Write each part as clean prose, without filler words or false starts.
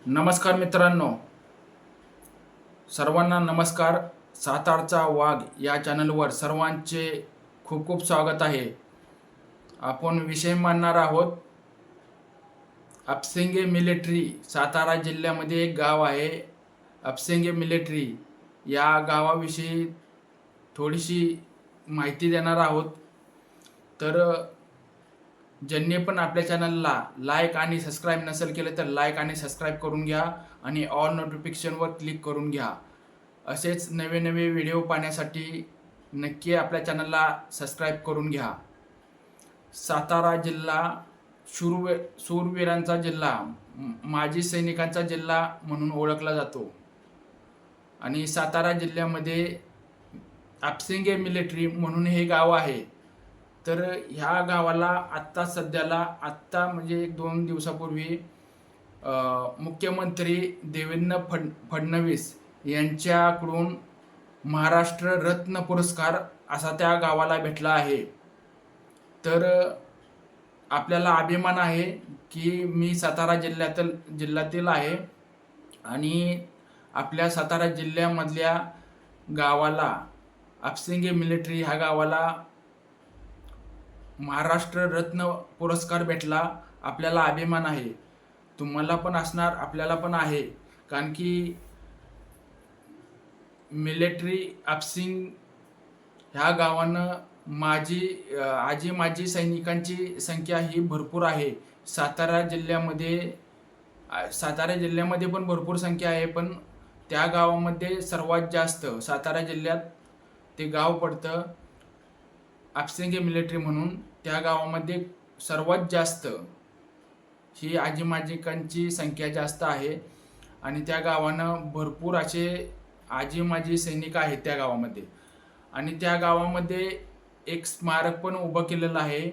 नमस्कार मित्रांनो, सर्वांना नमस्कार. सातारचा वाघ या चॅनलवर सर्वांचे खूप खूप स्वागत आहे. आपण विषय मांडणार आहोत अपसिंगे मिलिटरी. सातारा जिल्ह्यामध्ये एक गाव आहे अपसिंगे मिलिटरी. या गावाविषयी थोडीशी माहिती देणार आहोत. तर ज्यांनी पण आपल्या चॅनलला लाईक आणि सबस्क्राईब नसेल केलं तर लाईक आणि सबस्क्राईब करून घ्या आणि ऑल नोटिफिकेशनवर क्लिक करून घ्या. असेच नवे नवे व्हिडिओ पाहण्यासाठी नक्की आपल्या चॅनलला सबस्क्राईब करून घ्या. सातारा जिल्हा शूरवीरांचा जिल्हा, माजी सैनिकांचा जिल्हा म्हणून ओळखला जातो. आणि सातारा जिल्ह्यामध्ये अपसिंगे मिलिटरी म्हणून हे गाव आहे. तर ह्या गावाला आत्ता म्हणजे 1-2 दिवसापूर्वी मुख्यमंत्री देवेंद्र फडणवीस यांच्याकडून महाराष्ट्र रत्न पुरस्कार असा त्या गावाला भेटला आहे. तर आपल्याला अभिमान आहे की मी सातारा जिल्ह्यातील आहे आणि आपल्या सातारा जिल्ह्यामधल्या गावाला अपसिंगे मिलिटरी ह्या गावाला महाराष्ट्र रत्न पुरस्कार भेटला. आपल्याला अभिमान आहे, तुम्हाला पण असणार, आपल्याला पण आहे. कारण की मिलिटरी अपसिंग ह्या गावानं माजी सैनिकांची संख्या ही भरपूर आहे. सातारा जिल्ह्यामध्ये पण भरपूर संख्या आहे, पण त्या गावामध्ये सर्वात जास्त सातारा जिल्ह्यात ते गाव पडतं अपसिंगे मिलिटरी म्हणून. त्या गावामध्ये सर्वात जास्त ही आजी-माजींची संख्या जास्त आहे आणि त्या गावानं भरपूर असे आजी-माजी सैनिक आहेत त्या गावामध्ये. आणि त्या गावामध्ये एक स्मारक पण उभं केलेलं आहे,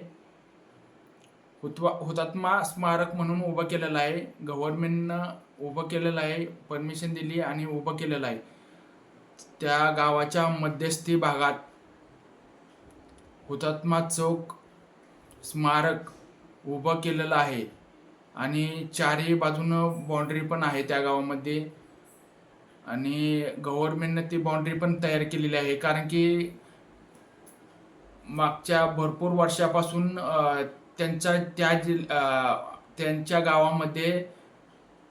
हुतात्मा स्मारक म्हणून उभं केलेलं आहे. गव्हर्नमेंटनं उभं केलेलं आहे, परमिशन दिली आणि उभं केलेलं आहे. त्या गावाच्या मध्यस्थी भागात हुतात्मा चौक स्मारक उभं केलेलं आहे आणि चारही बाजूनं बाउंड्री पण आहे त्या गावामध्ये. आणि गव्हर्नमेंटनं ती बाउंड्री पण तयार केलेली आहे, कारण की मागच्या भरपूर वर्षापासून त्यांच्या गावामध्ये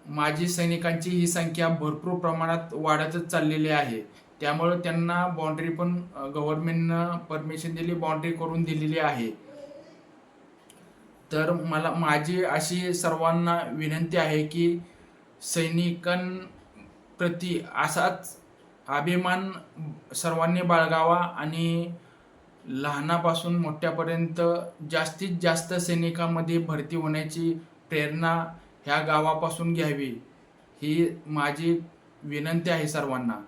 माजी सैनिकांची ही संख्या भरपूर प्रमाणात वाढतच चाललेली आहे. त्यामुळे त्यांना बाउंड्री पण गव्हर्नमेंटनं परमिशन दिली, बाउंड्री करून दिलेली आहे. तर माझी अशी सर्वांना विनंती आहे की सैनिकांप्रती असाच अभिमान सर्वांनी बाळगावा आणि लहानापासून मोठ्यापर्यंत जास्तीत जास्त सैनिकांमध्ये भरती होण्याची प्रेरणा ह्या गावापासून घ्यावी, ही माझी विनंती आहे सर्वांना.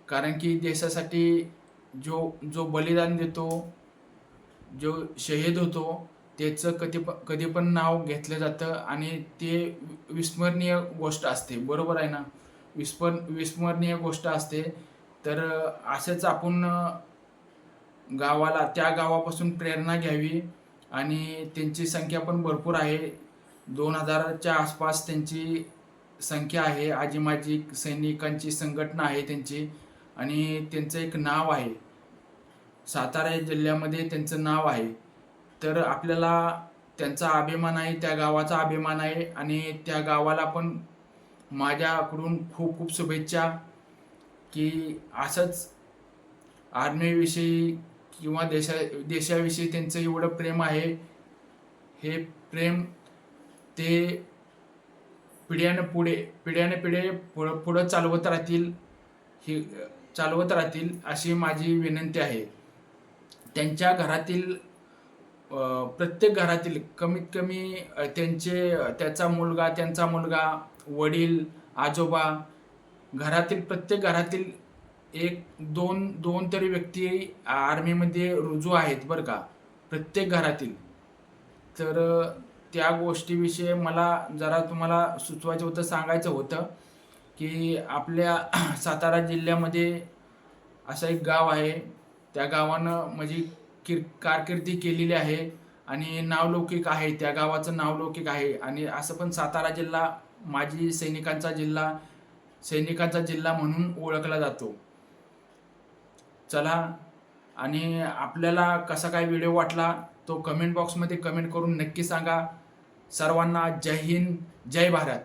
कारण की देशासाठी जो बलिदान देतो, जो शहीद होतो, त्याचं कधी पण नाव घेतलं जातं आणि ते विस्मरणीय गोष्ट असते. बरोबर आहे ना? विस्मरणीय गोष्ट असते. तर असंच आपण त्या गावापासून प्रेरणा घ्यावी. आणि त्यांची संख्या पण भरपूर आहे, 2000च्या आसपास त्यांची संख्या आहे. आजी-माजी सैनिकांची संघटना आहे त्यांची आणि त्यांचं एक नाव आहे, सातारा जिल्ह्यामध्ये त्यांचं नाव आहे. तर आपल्याला त्यांचा अभिमान आहे, त्या गावाचा अभिमान आहे आणि त्या गावाला पण माझ्याकडून खूप खूप शुभेच्छा की असंच आर्मीविषयी किंवा देशाविषयी त्यांचं एवढं प्रेम आहे. हे प्रेम ते पिढ्याने पुढं चालवत राहतील अशी माझी विनंती आहे. त्यांच्या घरातील प्रत्येक घरातील कमीत कमी त्यांचा मुलगा, वडील, आजोबा, प्रत्येक घरातील एक दोन तरी व्यक्ती आर्मीमध्ये रुजू आहेत बरं का, प्रत्येक घरातील. तर त्या गोष्टीविषयी मला जरा तुम्हाला सुचवायचं होतं, सांगायचं होतं की आपल्या सातारा जिल्ह्यामध्ये असं एक गाव आहे. त्या गावानं म्हणजे कारकिर्दी केलेली आहे आणि नावलौकिक आहे, त्या गावाचं नावलौकिक आहे. आणि असं पण सातारा जिल्हा माजी सैनिकांचा जिल्हा म्हणून ओळखला जातो. चला, आणि आपल्याला कसा काय व्हिडिओ वाटला तो कमेंट बॉक्समध्ये कमेंट करून नक्की सांगा. सर्वांना जय हिंद, जय भारत.